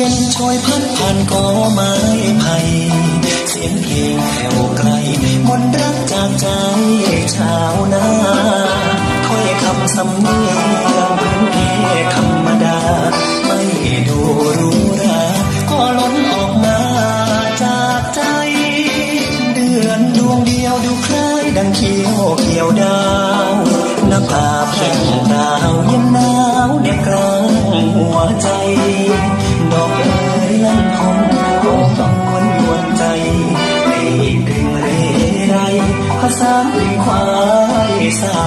ย็นโชยพัดผ่านกอไม้ไผ่เสียงเพลงแผ่วไกลมนต์รักจากใจชาวนาถ้อยคำสำเนียงพื้นเพธรรมดาไม่ดูหรูหราก็ล้นออกมาจากใจเดือนดวงเดียวดูคล้ายดังเขียวเกี่ยวดาวน้ำตาแผ่วดาวเย็นหนาวเด็กกลางหัวใจดอกเอ๋ยลั่นพงโอ้ต้องวนยวนใจให้ดึงเรไรภาษาดึงควายสา